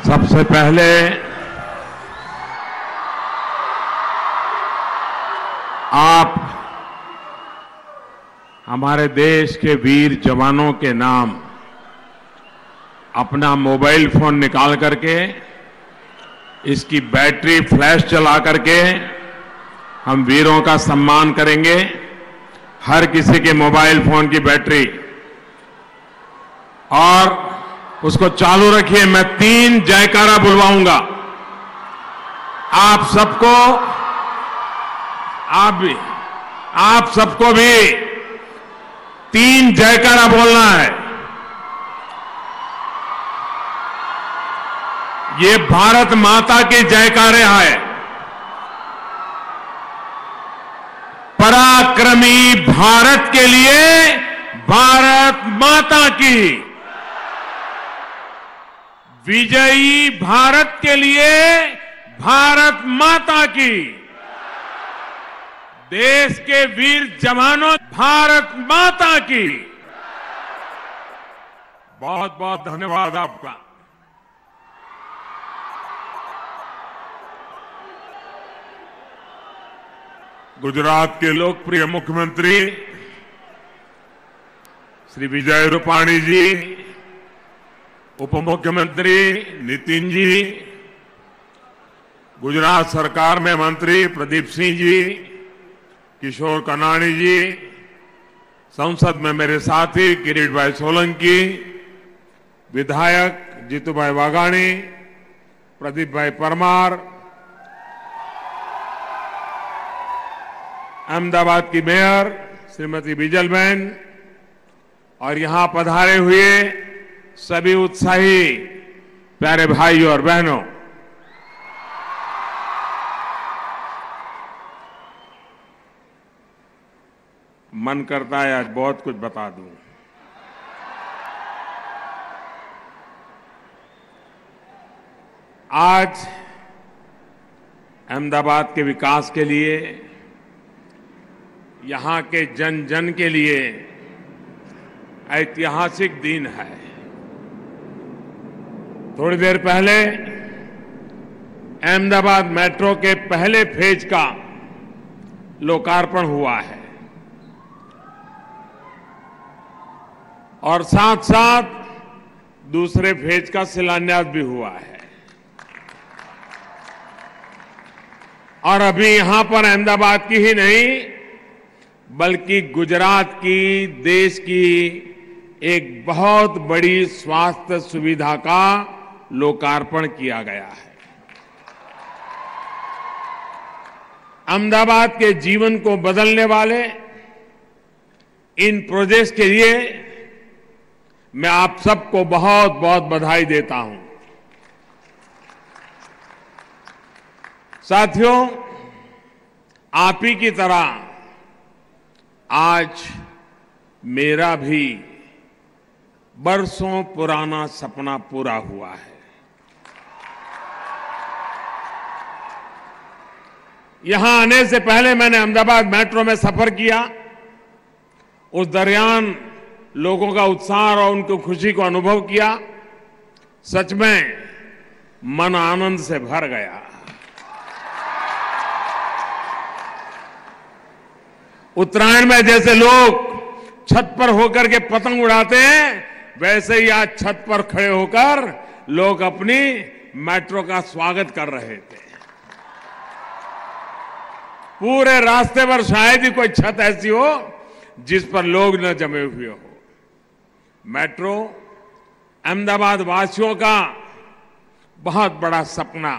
सबसे पहले आप हमारे देश के वीर जवानों के नाम अपना मोबाइल फोन निकाल करके इसकी बैटरी फ्लैश चला करके हम वीरों का सम्मान करेंगे। हर किसी के मोबाइल फोन की बैटरी और उसको चालू रखिए। मैं 3 जयकारा बुलवाऊंगा। आप सबको भी 3 जयकारा बोलना है। ये भारत माता के जयकारे हैं। पराक्रमी भारत के लिए भारत माता की, विजयी भारत के लिए भारत माता की, देश के वीर जवानों भारत माता की। बहुत बहुत धन्यवाद आपका। गुजरात के लोकप्रिय मुख्यमंत्री श्री विजय रूपाणी जी, उप मुख्यमंत्री नितिन जी, गुजरात सरकार में मंत्री प्रदीप सिंह जी, किशोर कनाणी जी, संसद में मेरे साथी किरीट भाई सोलंकी, विधायक जीतूभाई वाघाणी, प्रदीप भाई परमार, अहमदाबाद की मेयर श्रीमती बिजलबेन और यहां पधारे हुए सभी उत्साही प्यारे भाइयों और बहनों, मन करता है आज बहुत कुछ बता दूं। आज अहमदाबाद के विकास के लिए, यहां के जन जन के लिए ऐतिहासिक दिन है। थोड़ी देर पहले अहमदाबाद मेट्रो के पहले फेज का लोकार्पण हुआ है और साथ साथ दूसरे फेज का शिलान्यास भी हुआ है। और अभी यहां पर अहमदाबाद की ही नहीं बल्कि गुजरात की, देश की एक बहुत बड़ी स्वास्थ्य सुविधा का लोकार्पण किया गया है। अहमदाबाद के जीवन को बदलने वाले इन प्रोजेक्ट्स के लिए मैं आप सबको बहुत बहुत बधाई देता हूं। साथियों, आप ही की तरह आज मेरा भी बरसों पुराना सपना पूरा हुआ है। यहां आने से पहले मैंने अहमदाबाद मेट्रो में सफर किया। उस दरमियान लोगों का उत्साह और उनकी खुशी को अनुभव किया। सच में मन आनंद से भर गया। उत्तरायण में जैसे लोग छत पर होकर के पतंग उड़ाते हैं, वैसे ही आज छत पर खड़े होकर लोग अपनी मेट्रो का स्वागत कर रहे थे। पूरे रास्ते पर शायद ही कोई छत ऐसी हो जिस पर लोग न जमे हुए हो। मेट्रो अहमदाबाद वासियों का बहुत बड़ा सपना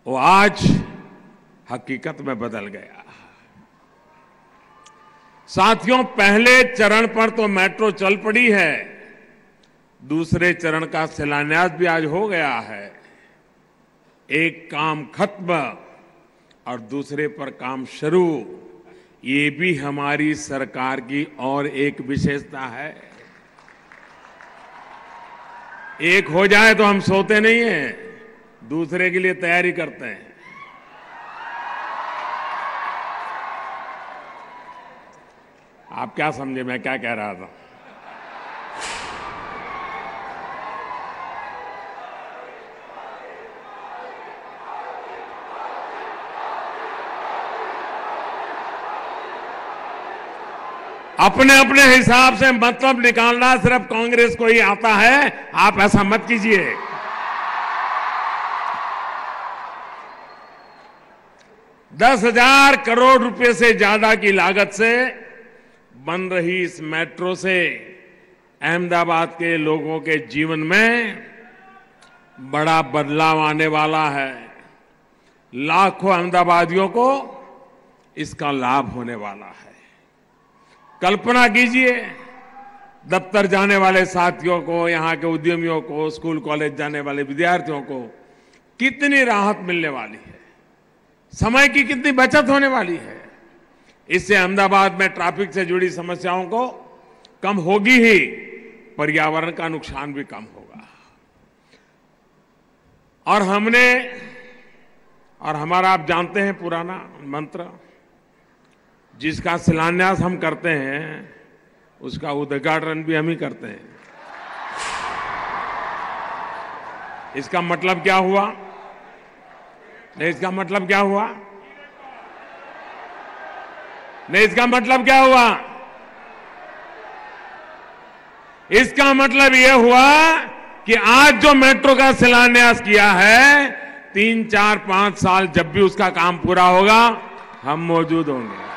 वो आज हकीकत में बदल गया। साथियों, पहले चरण पर तो मेट्रो चल पड़ी है, दूसरे चरण का शिलान्यास भी आज हो गया है। एक काम खत्म और दूसरे पर काम शुरू, ये भी हमारी सरकार की और एक विशेषता है। एक हो जाए तो हम सोते नहीं हैं, दूसरे के लिए तैयारी करते हैं। आप क्या समझे मैं क्या कह रहा था? अपने अपने हिसाब से मतलब निकालना सिर्फ कांग्रेस को ही आता है, आप ऐसा मत कीजिए। ₹10,000 करोड़ रुपए से ज्यादा की लागत से बन रही इस मेट्रो से अहमदाबाद के लोगों के जीवन में बड़ा बदलाव आने वाला है। लाखों अहमदाबादियों को इसका लाभ होने वाला है। कल्पना कीजिए, दफ्तर जाने वाले साथियों को, यहां के उद्यमियों को, स्कूल कॉलेज जाने वाले विद्यार्थियों को कितनी राहत मिलने वाली है, समय की कितनी बचत होने वाली है। इससे अहमदाबाद में ट्रैफिक से जुड़ी समस्याओं को कम होगी ही, पर्यावरण का नुकसान भी कम होगा। और हमारा आप जानते हैं पुराना मंत्र, जिसका शिलान्यास हम करते हैं उसका उद्घाटन भी हम ही करते हैं। इसका मतलब क्या हुआ? नहीं, इसका मतलब क्या हुआ? नहीं, इसका मतलब क्या हुआ? इसका मतलब यह हुआ कि आज जो मेट्रो का शिलान्यास किया है, 3, 4, 5 साल जब भी उसका काम पूरा होगा, हम मौजूद होंगे।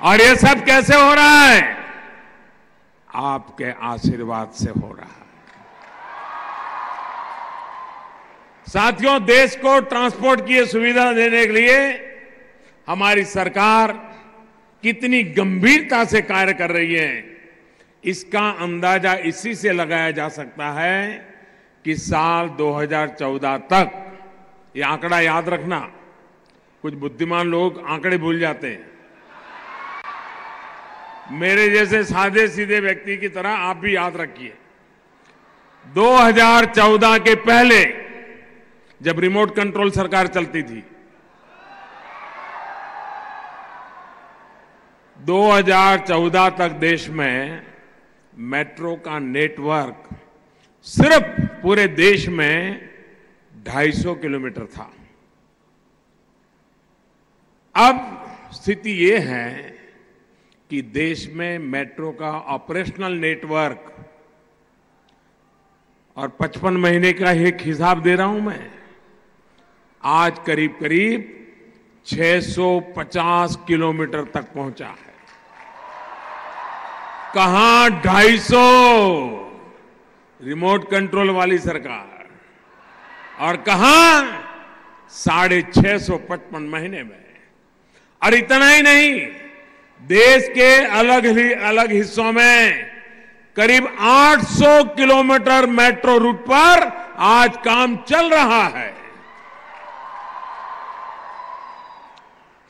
और ये सब कैसे हो रहा है? आपके आशीर्वाद से हो रहा है। साथियों, देश को ट्रांसपोर्ट की सुविधा देने के लिए हमारी सरकार कितनी गंभीरता से कार्य कर रही है, इसका अंदाजा इसी से लगाया जा सकता है कि साल 2014 तक, ये आंकड़ा याद रखना, कुछ बुद्धिमान लोग आंकड़े भूल जाते हैं। मेरे जैसे सादे सीधे व्यक्ति की तरह आप भी याद रखिए, 2014 के पहले जब रिमोट कंट्रोल सरकार चलती थी, 2014 तक देश में मेट्रो का नेटवर्क सिर्फ पूरे देश में 250 किलोमीटर था। अब स्थिति ये है कि देश में मेट्रो का ऑपरेशनल नेटवर्क, और 55 महीने का एक हिसाब दे रहा हूं मैं, आज करीब करीब 650 किलोमीटर तक पहुंचा है। कहां 250 रिमोट कंट्रोल वाली सरकार, और कहां 655 महीने में। और इतना ही नहीं, देश के अलग हिस्सों में करीब 800 किलोमीटर मेट्रो रूट पर आज काम चल रहा है।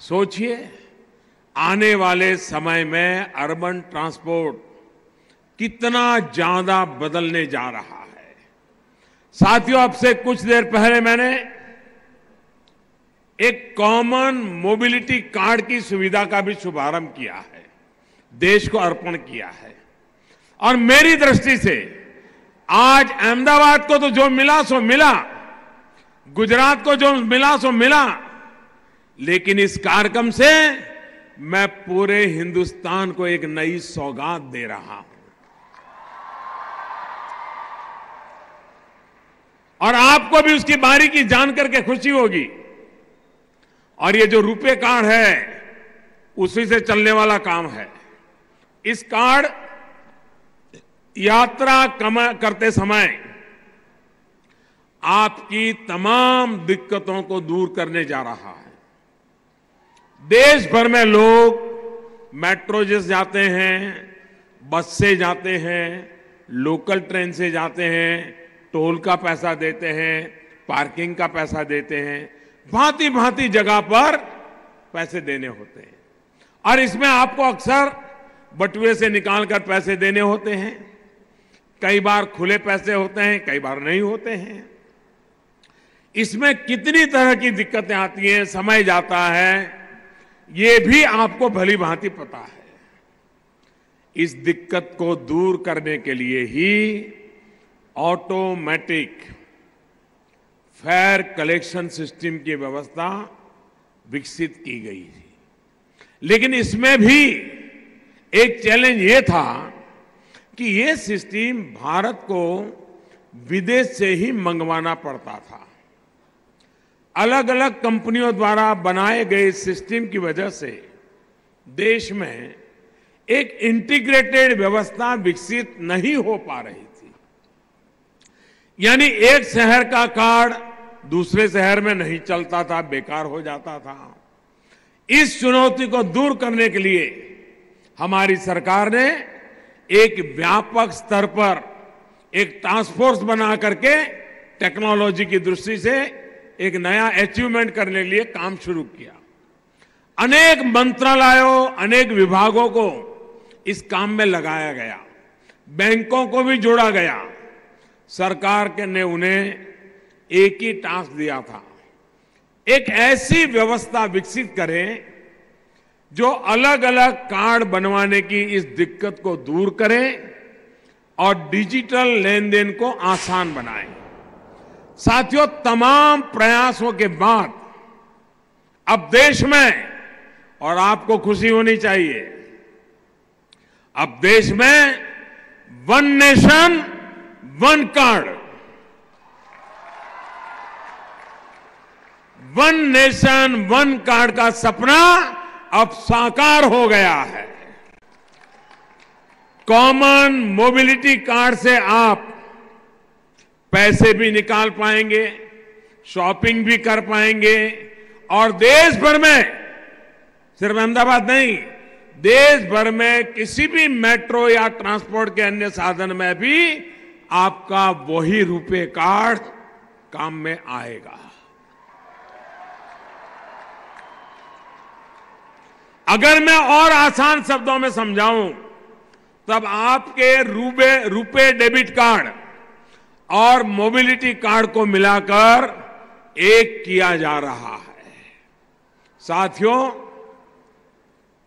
सोचिए, आने वाले समय में अर्बन ट्रांसपोर्ट कितना ज्यादा बदलने जा रहा है। साथियों, अब से कुछ देर पहले मैंने एक कॉमन मोबिलिटी कार्ड की सुविधा का भी शुभारंभ किया है, देश को अर्पण किया है। और मेरी दृष्टि से आज अहमदाबाद को तो जो मिला सो मिला, गुजरात को जो मिला सो मिला, लेकिन इस कार्यक्रम से मैं पूरे हिंदुस्तान को एक नई सौगात दे रहा हूं। और आपको भी उसकी बारीकी जान करके खुशी होगी। और ये जो रुपे कार्ड है, उसी से चलने वाला काम है। इस कार्ड यात्रा करते समय आपकी तमाम दिक्कतों को दूर करने जा रहा है। देश भर में लोग मेट्रो से जाते हैं, बस से जाते हैं, लोकल ट्रेन से जाते हैं, टोल का पैसा देते हैं, पार्किंग का पैसा देते हैं, भांति भांति जगह पर पैसे देने होते हैं। और इसमें आपको अक्सर बटुए से निकालकर पैसे देने होते हैं। कई बार खुले पैसे होते हैं, कई बार नहीं होते हैं। इसमें कितनी तरह की दिक्कतें आती हैं, समय जाता है, ये भी आपको भली भांति पता है। इस दिक्कत को दूर करने के लिए ही ऑटोमेटिक फेयर कलेक्शन सिस्टम की व्यवस्था विकसित की गई थी। लेकिन इसमें भी एक चैलेंज ये था कि ये सिस्टम भारत को विदेश से ही मंगवाना पड़ता था। अलग अलग कंपनियों द्वारा बनाए गए सिस्टम की वजह से देश में एक इंटीग्रेटेड व्यवस्था विकसित नहीं हो पा रही थी। यानी एक शहर का कार्ड दूसरे शहर में नहीं चलता था, बेकार हो जाता था। इस चुनौती को दूर करने के लिए हमारी सरकार ने एक व्यापक स्तर पर एक टास्क फोर्स बना करके टेक्नोलॉजी की दृष्टि से एक नया अचीवमेंट करने के लिए काम शुरू किया। अनेक मंत्रालयों, अनेक विभागों को इस काम में लगाया गया, बैंकों को भी जोड़ा गया। सरकार ने उन्हें एक ही टास्क दिया था, एक ऐसी व्यवस्था विकसित करें जो अलग अलग कार्ड बनवाने की इस दिक्कत को दूर करे और डिजिटल लेन देन को आसान बनाए। साथियों, तमाम प्रयासों के बाद अब देश में, और आपको खुशी होनी चाहिए, अब देश में one nation one card, one nation one card का सपना अब साकार हो गया है। कॉमन मोबिलिटी कार्ड से आप पैसे भी निकाल पाएंगे, शॉपिंग भी कर पाएंगे और देश भर में, सिर्फ अहमदाबाद नहीं, देश भर में किसी भी मेट्रो या ट्रांसपोर्ट के अन्य साधन में भी आपका वही रुपए कार्ड काम में आएगा। अगर मैं और आसान शब्दों में समझाऊं, तब आपके रुपए डेबिट कार्ड और मोबिलिटी कार्ड को मिलाकर एक किया जा रहा है। साथियों,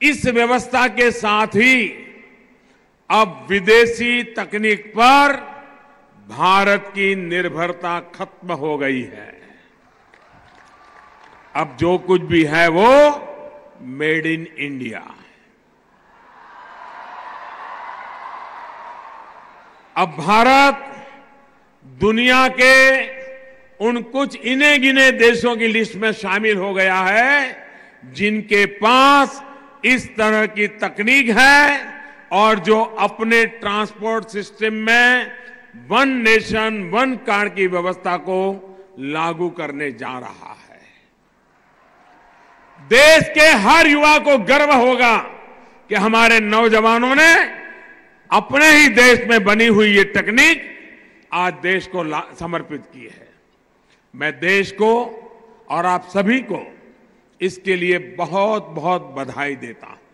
इस व्यवस्था के साथ ही अब विदेशी तकनीक पर भारत की निर्भरता खत्म हो गई है। अब जो कुछ भी है वो मेड इन इंडिया। अब भारत दुनिया के उन कुछ इने गिने देशों की लिस्ट में शामिल हो गया है जिनके पास इस तरह की तकनीक है और जो अपने ट्रांसपोर्ट सिस्टम में वन नेशन वन कार्ड की व्यवस्था को लागू करने जा रहा है। देश के हर युवा को गर्व होगा कि हमारे नौजवानों ने अपने ही देश में बनी हुई ये तकनीक आज देश को समर्पित की है। मैं देश को और आप सभी को इसके लिए बहुत बहुत बधाई देता हूं।